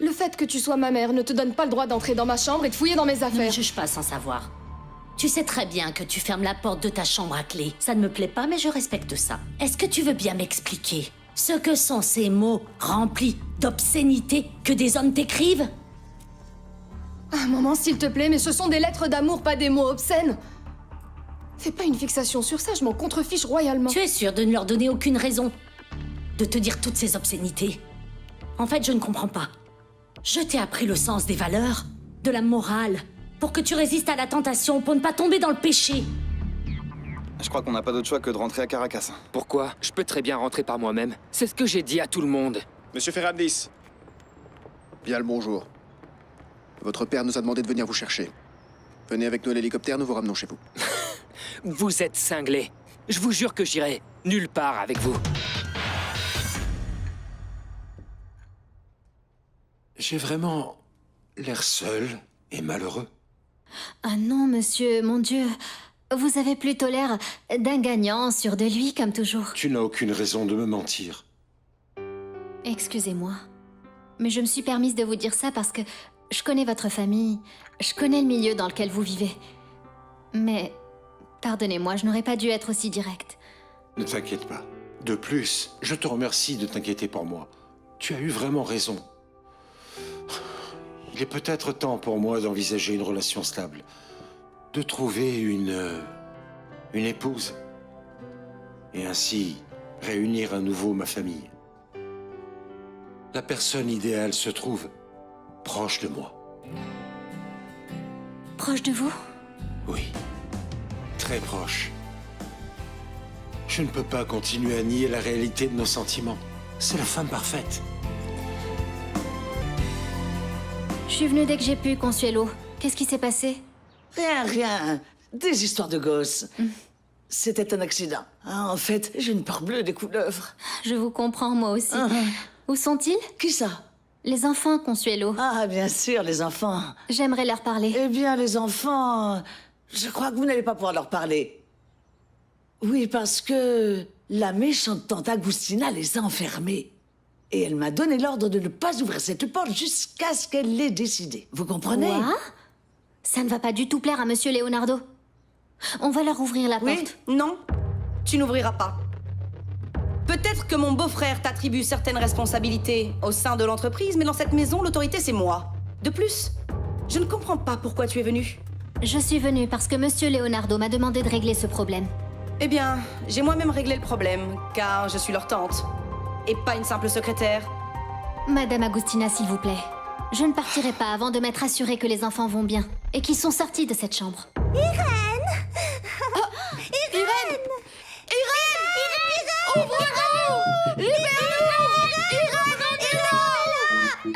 Le fait que tu sois ma mère ne te donne pas le droit d'entrer dans ma chambre et de fouiller dans mes Ne affaires. me juge pas sans savoir. Tu sais très bien que tu fermes la porte de ta chambre à clé. Ça ne me plaît pas, mais je respecte ça. Est-ce que tu veux bien m'expliquer ce que sont ces mots remplis d'obscénités que des hommes t'écrivent? Ah, maman, s'il te plaît, mais ce sont des lettres d'amour, pas des mots obscènes. Fais pas une fixation sur ça, je m'en contrefiche royalement. Tu es sûre de ne leur donner aucune raison de te dire toutes ces obscénités? En fait, je ne comprends pas. Je t'ai appris le sens des valeurs, de la morale, pour que tu résistes à la tentation, pour ne pas tomber dans le péché. Je crois qu'on n'a pas d'autre choix que de rentrer à Caracas. Pourquoi? Je peux très bien rentrer par moi-même. C'est ce que j'ai dit à tout le monde. Monsieur Ferrandis. Bien le bonjour. Votre père nous a demandé de venir vous chercher. Venez avec nous à l'hélicoptère, nous vous ramenons chez vous. Vous êtes cinglés. Je vous jure que j'irai nulle part avec vous. J'ai vraiment l'air seul et malheureux. Ah non, monsieur, mon Dieu. Vous avez plutôt l'air d'un gagnant, sûr de lui, comme toujours. Tu n'as aucune raison de me mentir. Excusez-moi. Mais je me suis permise de vous dire ça parce que je connais votre famille, je connais le milieu dans lequel vous vivez. Mais, pardonnez-moi, je n'aurais pas dû être aussi directe. Ne t'inquiète pas. De plus, je te remercie de t'inquiéter pour moi. Tu as eu vraiment raison. Il est peut-être temps pour moi d'envisager une relation stable. De trouver une épouse. Et ainsi, réunir à nouveau ma famille. La personne idéale se trouve proche de moi. Proche de vous? Oui, très proche. Je ne peux pas continuer à nier la réalité de nos sentiments. C'est la femme parfaite. Je suis venue dès que j'ai pu, Consuelo. Qu'est-ce qui s'est passé? Rien. Des histoires de gosses. C'était un accident. Ah, en fait, j'ai une peur bleue des couleuvres. Je vous comprends, moi aussi. Où sont-ils? Qui ça? Les enfants, Consuelo. Ah, bien sûr, les enfants. J'aimerais leur parler. Eh bien, les enfants... Je crois que vous n'allez pas pouvoir leur parler. Oui, parce que la méchante tante Agustina les a enfermés. Et elle m'a donné l'ordre de ne pas ouvrir cette porte jusqu'à ce qu'elle l'ait décidé. Vous comprenez? Quoi? Ça ne va pas du tout plaire à Monsieur Leonardo. On va leur ouvrir la porte. Non, tu n'ouvriras pas. Peut-être que mon beau-frère t'attribue certaines responsabilités au sein de l'entreprise, mais dans cette maison, l'autorité, c'est moi. De plus, je ne comprends pas pourquoi tu es venu. Je suis venue parce que Monsieur Leonardo m'a demandé de régler ce problème. Eh bien, j'ai moi-même réglé le problème, car je suis leur tante. Et pas une simple secrétaire. Madame Agustina, s'il vous plaît. Je ne partirai pas avant de m'être assurée que les enfants vont bien et qu'ils sont sortis de cette chambre. Irène! Irène! Ouvre-nous! Libère-nous!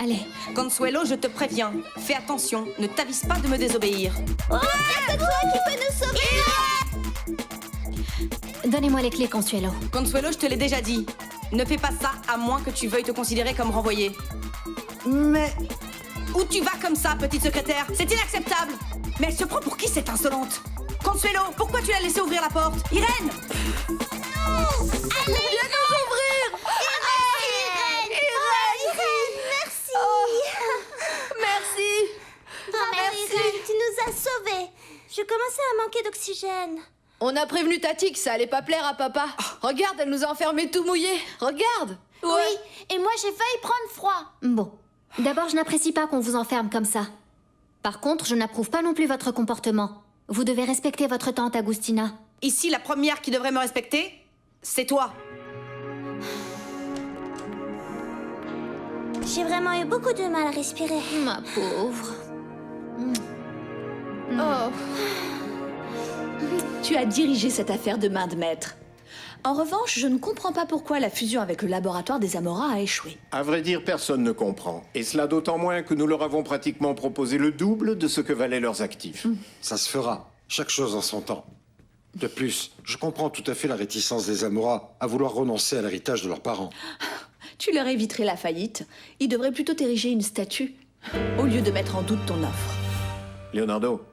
Allez. Consuelo, je te préviens. Fais attention, ne t'avise pas de me désobéir. Oh, c'est toi qui peux nous sauver! Donnez-moi les clés, Consuelo. Consuelo, je te l'ai déjà dit. Ne fais pas ça à moins que tu veuilles te considérer comme renvoyée. Mais... Où tu vas comme ça, petite secrétaire? C'est inacceptable. Mais elle se prend pour qui, cette insolente? Consuelo, pourquoi tu l'as laissé ouvrir la porte? Irène! Viens nous ouvrir! Irène, merci! Merci! Irène, tu nous as sauvés. Je commençais à manquer d'oxygène. On a prévenu Tati que ça allait pas plaire à papa. Regarde, elle nous a enfermés tout mouillés. Regarde! Oui, et moi j'ai failli prendre froid. Bon. D'abord, je n'apprécie pas qu'on vous enferme comme ça. Par contre, je n'approuve pas non plus votre comportement. Vous devez respecter votre tante Agustina. Ici, la première qui devrait me respecter, c'est toi. J'ai vraiment eu beaucoup de mal à respirer. Ma pauvre. Oh. Tu as dirigé cette affaire de main de maître. En revanche, je ne comprends pas pourquoi la fusion avec le laboratoire des Amora a échoué. À vrai dire, personne ne comprend. Et cela d'autant moins que nous leur avons pratiquement proposé le double de ce que valaient leurs actifs. Ça se fera. Chaque chose en son temps. De plus, je comprends tout à fait la réticence des Amora à vouloir renoncer à l'héritage de leurs parents. Tu leur éviterais la faillite. Ils devraient plutôt t'ériger une statue, au lieu de mettre en doute ton offre. Leonardo,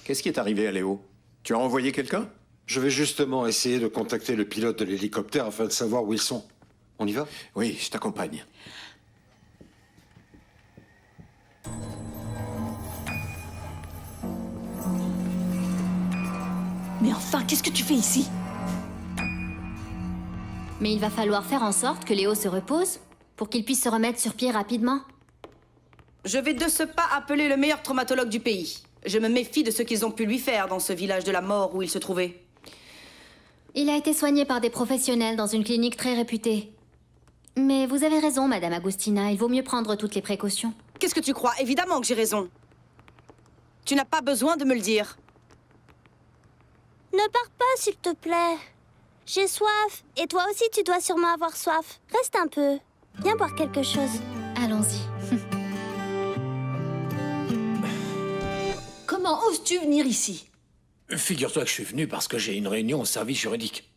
qu'est-ce qui est arrivé à Léo? Tu as envoyé quelqu'un? Je vais justement essayer de contacter le pilote de l'hélicoptère afin de savoir où ils sont. On y va? Oui, je t'accompagne. Mais enfin, qu'est-ce que tu fais ici? Mais il va falloir faire en sorte que Léo se repose pour qu'il puisse se remettre sur pied rapidement. Je vais de ce pas appeler le meilleur traumatologue du pays. Je me méfie de ce qu'ils ont pu lui faire dans ce village de la mort où il se trouvait. Il a été soigné par des professionnels dans une clinique très réputée. Mais vous avez raison, Madame Agustina, il vaut mieux prendre toutes les précautions. Qu'est-ce que tu crois? Évidemment que j'ai raison. Tu n'as pas besoin de me le dire. Ne pars pas, s'il te plaît. J'ai soif. Et toi aussi, tu dois sûrement avoir soif. Reste un peu. Viens boire quelque chose. Allons-y. Comment oses-tu venir ici? Figure-toi que je suis venu parce que j'ai une réunion au service juridique.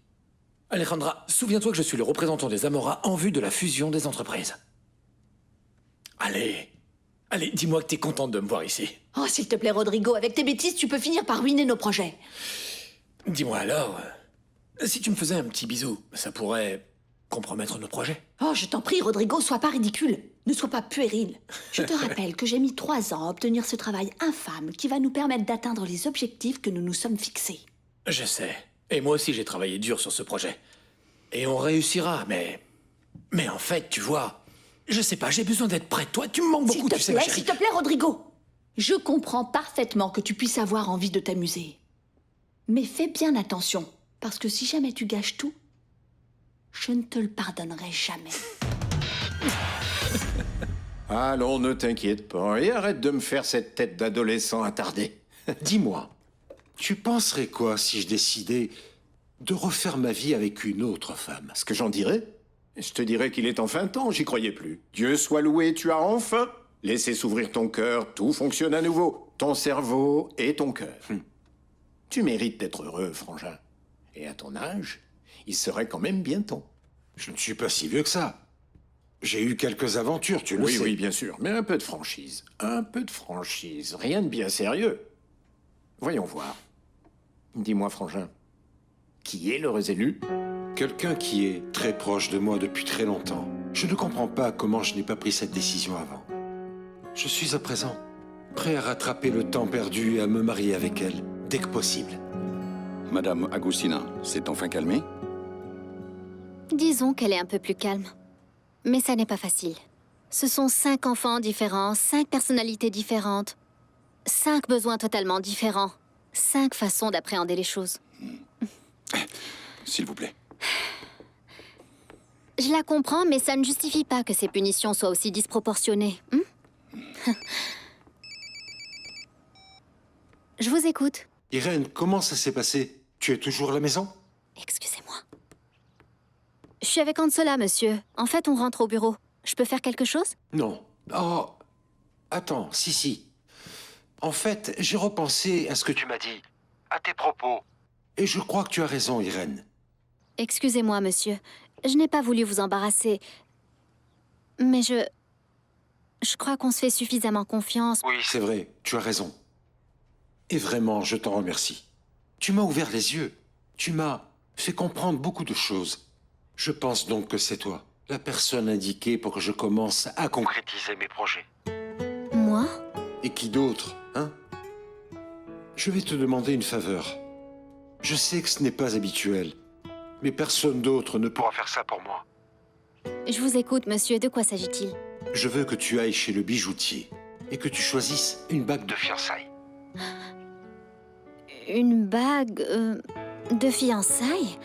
Alejandra, souviens-toi que je suis le représentant des Amora en vue de la fusion des entreprises. Allez, Allez, dis-moi que t'es contente de me voir ici. Oh, s'il te plaît, Rodrigo, avec tes bêtises, tu peux finir par ruiner nos projets. Dis-moi alors, si tu me faisais un petit bisou, ça pourrait compromettre nos projets. Oh, je t'en prie, Rodrigo, sois pas ridicule. Ne sois pas puéril. Je te rappelle que j'ai mis 3 ans à obtenir ce travail infâme qui va nous permettre d'atteindre les objectifs que nous nous sommes fixés. Je sais. Et moi aussi, j'ai travaillé dur sur ce projet. Et on réussira, mais... Mais en fait, tu vois, je sais pas, j'ai besoin d'être près de toi. Tu me manques beaucoup, tu sais, ma chérie. S'il te plaît, Rodrigo. Je comprends parfaitement que tu puisses avoir envie de t'amuser. Mais fais bien attention, parce que si jamais tu gâches tout, je ne te le pardonnerai jamais. Allons, ne t'inquiète pas et arrête de me faire cette tête d'adolescent attardé. Dis-moi, tu penserais quoi si je décidais de refaire ma vie avec une autre femme? Ce que j'en dirais? Je te dirais qu'il est enfin temps, j'y croyais plus. Dieu soit loué, tu as enfin laissé s'ouvrir ton cœur, tout fonctionne à nouveau. Ton cerveau et ton cœur. Tu mérites d'être heureux, frangin. Et à ton âge, il serait quand même bien temps. Je ne suis pas si vieux que ça. J'ai eu quelques aventures, tu le sais. Oui, bien sûr, mais un peu de franchise. Un peu de franchise, rien de bien sérieux. Voyons voir. Dis-moi, frangin, qui est l'heureux élu? Quelqu'un qui est très proche de moi depuis très longtemps. Je ne comprends pas comment je n'ai pas pris cette décision avant. Je suis à présent prêt à rattraper le temps perdu et à me marier avec elle, dès que possible. Madame Agustina s'est enfin calmée? Disons qu'elle est un peu plus calme. Mais ça n'est pas facile. Ce sont 5 enfants différents, 5 personnalités différentes, 5 besoins totalement différents, 5 façons d'appréhender les choses. S'il vous plaît. Je la comprends, mais ça ne justifie pas que ces punitions soient aussi disproportionnées. Je vous écoute. Irène, comment ça s'est passé? Tu es toujours à la maison? Excusez-moi. Je suis avec Ansola, monsieur. En fait, on rentre au bureau. Je peux faire quelque chose? Non. Oh, attends, si. En fait, j'ai repensé à ce que tu m'as dit, à tes propos. Et je crois que tu as raison, Irène. Excusez-moi, monsieur. Je n'ai pas voulu vous embarrasser. Mais je crois qu'on se fait suffisamment confiance. Oui, c'est vrai, tu as raison. Et vraiment, je t'en remercie. Tu m'as ouvert les yeux. Tu m'as fait comprendre beaucoup de choses. Je pense donc que c'est toi, la personne indiquée pour que je commence à concrétiser mes projets. Moi? Et qui d'autre, hein? Je vais te demander une faveur. Je sais que ce n'est pas habituel, mais personne d'autre ne pourra faire ça pour moi. Je vous écoute, monsieur. De quoi s'agit-il? Je veux que tu ailles chez le bijoutier et que tu choisisses une bague de fiançailles. Une bague de fiançailles?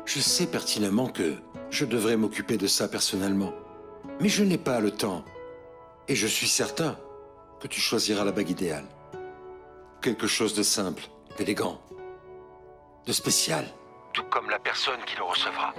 Je sais pertinemment que je devrais m'occuper de ça personnellement. Mais je n'ai pas le temps. Et je suis certain que tu choisiras la bague idéale. Quelque chose de simple, d'élégant, de spécial. Tout comme la personne qui le recevra.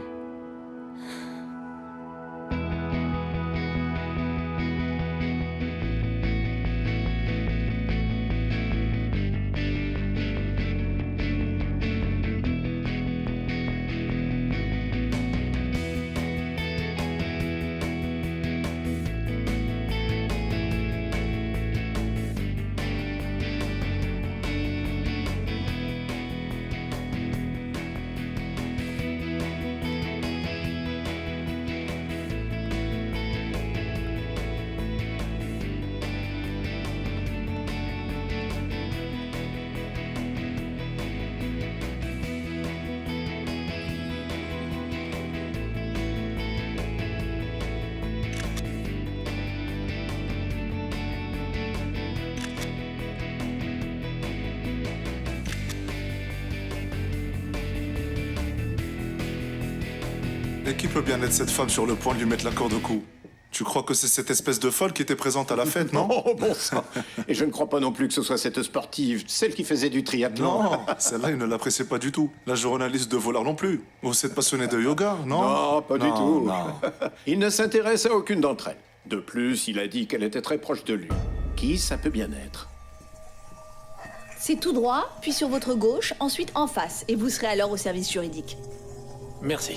Et qui peut bien être cette femme sur le point de lui mettre la corde au cou? Tu crois que c'est cette espèce de folle qui était présente à la fête, non? Oh, bon sang. Et je ne crois pas non plus que ce soit cette sportive, celle qui faisait du triathlon. Non, celle-là, il ne l'appréciait pas du tout. La journaliste de Voleur non plus. Vous êtes passionné de yoga, non? Non, pas du tout. Non. Il ne s'intéresse à aucune d'entre elles. De plus, il a dit qu'elle était très proche de lui. Qui ça peut bien être? C'est tout droit, puis sur votre gauche, ensuite en face, et vous serez alors au service juridique. Merci.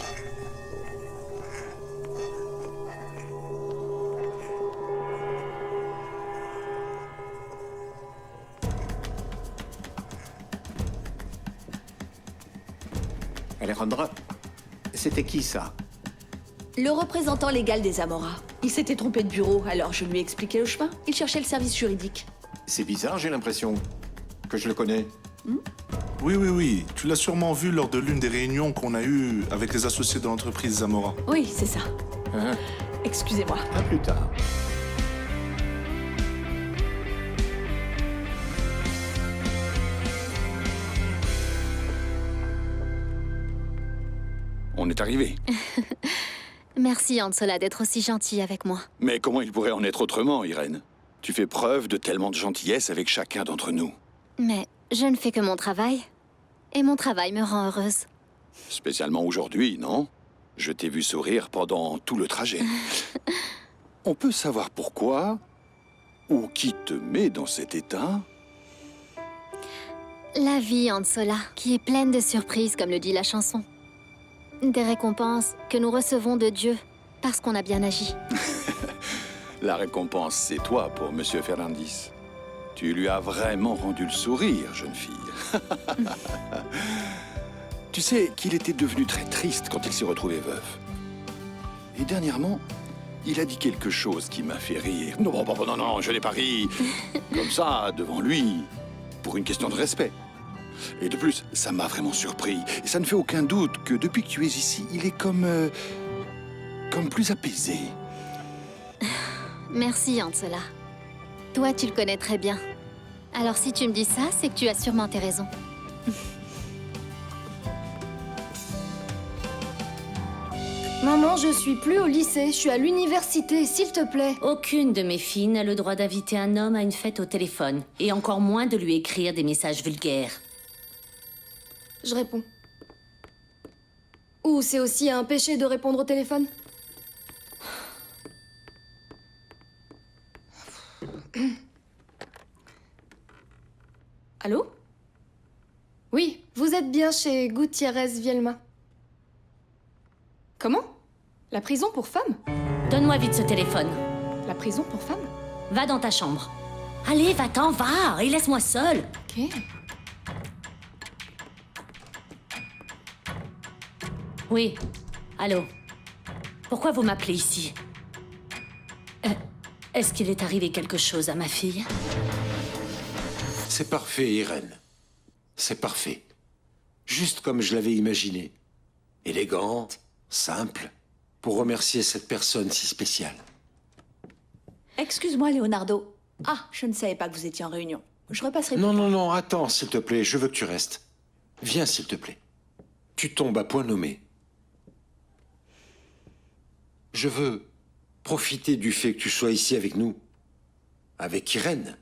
Alejandra, c'était qui ça? Le représentant légal des Amora. Il s'était trompé de bureau, alors je lui ai expliqué le chemin. Il cherchait le service juridique. C'est bizarre, j'ai l'impression que je le connais. Oui. Tu l'as sûrement vu lors de l'une des réunions qu'on a eues avec les associés de l'entreprise Zamora. Oui, c'est ça. Hein? Excusez-moi. À plus tard. On est arrivé. Merci, Ansola, d'être aussi gentil avec moi. Mais comment il pourrait en être autrement, Irène? Tu fais preuve de tellement de gentillesse avec chacun d'entre nous. Mais je ne fais que mon travail. Et mon travail me rend heureuse. Spécialement aujourd'hui, non? Je t'ai vu sourire pendant tout le trajet. On peut savoir pourquoi? Ou qui te met dans cet état? La vie, Ansola, qui est pleine de surprises, comme le dit la chanson. Des récompenses que nous recevons de Dieu parce qu'on a bien agi. La récompense, c'est toi pour Monsieur Fernandis. Tu lui as vraiment rendu le sourire, jeune fille. Tu sais qu'il était devenu très triste quand il s'est retrouvé veuf. Et dernièrement, il a dit quelque chose qui m'a fait rire. Non, je n'ai pas ri. Comme ça, devant lui, pour une question de respect. Et de plus, ça m'a vraiment surpris. Et ça ne fait aucun doute que depuis que tu es ici, il est comme plus apaisé. Merci, Ansola. Toi, tu le connais très bien. Alors si tu me dis ça, c'est que tu as sûrement tes raisons. Maman, je suis plus au lycée, je suis à l'université, s'il te plaît. Aucune de mes filles n'a le droit d'inviter un homme à une fête au téléphone. Et encore moins de lui écrire des messages vulgaires. Je réponds. Ou c'est aussi un péché de répondre au téléphone? Allô? Oui, vous êtes bien chez Gutiérrez Vielma. Comment? La prison pour femmes? Donne-moi vite ce téléphone. La prison pour femmes? Va dans ta chambre. Allez, va-t'en, va, et laisse-moi seule. Ok. Oui. Allô? Pourquoi vous m'appelez ici? Est-ce qu'il est arrivé quelque chose à ma fille? C'est parfait, Irène. C'est parfait. Juste comme je l'avais imaginé. Élégante, simple, pour remercier cette personne si spéciale. Excuse-moi, Leonardo. Ah, je ne savais pas que vous étiez en réunion. Je repasserai plus. Non, attends, s'il te plaît, je veux que tu restes. Viens, s'il te plaît. Tu tombes à point nommé. Je veux profiter du fait que tu sois ici avec nous. Avec Irène,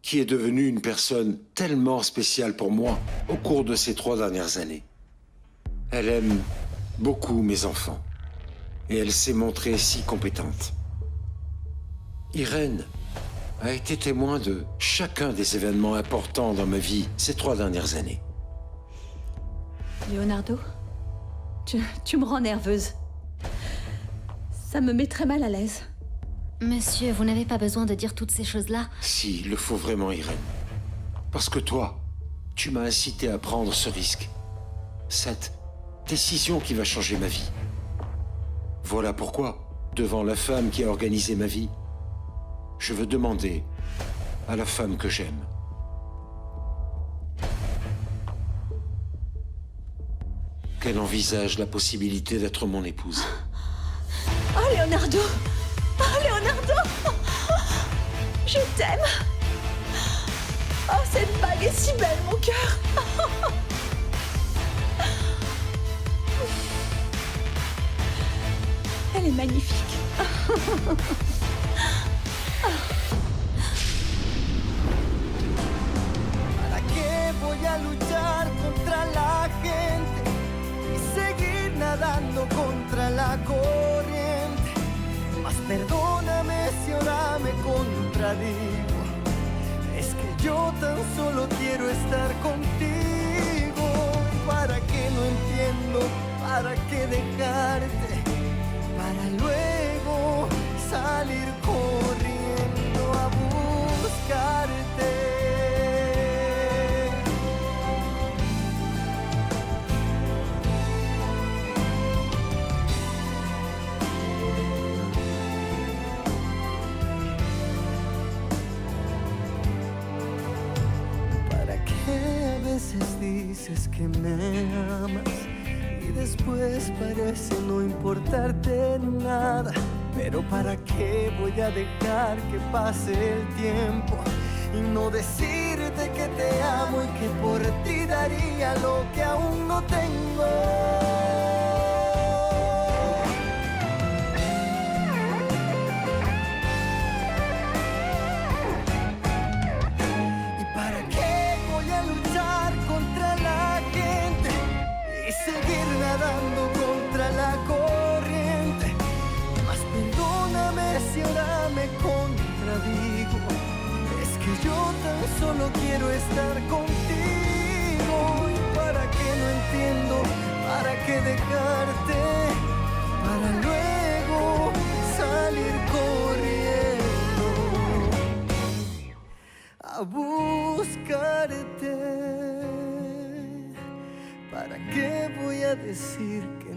qui est devenue une personne tellement spéciale pour moi au cours de ces 3 dernières années. Elle aime beaucoup mes enfants. Et elle s'est montrée si compétente. Irène a été témoin de chacun des événements importants dans ma vie ces 3 dernières années. Leonardo, tu me rends nerveuse. Ça me met très mal à l'aise. Monsieur, vous n'avez pas besoin de dire toutes ces choses-là. Si, il le faut vraiment, Irène. Parce que toi, tu m'as incité à prendre ce risque. Cette décision qui va changer ma vie. Voilà pourquoi, devant la femme qui a organisé ma vie, je veux demander à la femme que j'aime qu'elle envisage la possibilité d'être mon épouse. Oh, Leonardo! Oh, Leonardo! Je t'aime! Oh, cette bague est si belle, mon cœur! Elle est magnifique. ¿Para qué voy a luchar contra la gente y seguir nadando contra la corriente? Mas perdóname si ahora me contradigo. Es que yo tan solo quiero estar contigo. ¿Para qué no entiendo? ¿Para qué dejarte? Para luego salir corriendo a buscarte. que me amas y después parece no importarte nada. Pero ¿para qué voy a dejar que pase el tiempo y no decirte que te amo y que por ti daría lo que aún no tengo? ¿Y para qué voy a luchar contra la gente y seguir nadando contra la corriente? Mas perdóname si ahora me contradigo. Es que yo tan solo quiero estar contigo. ¿Y para qué no entiendo? ¿Para qué dejarte? Para luego salir corriendo a buscarte. ¿Para qué voy a decir que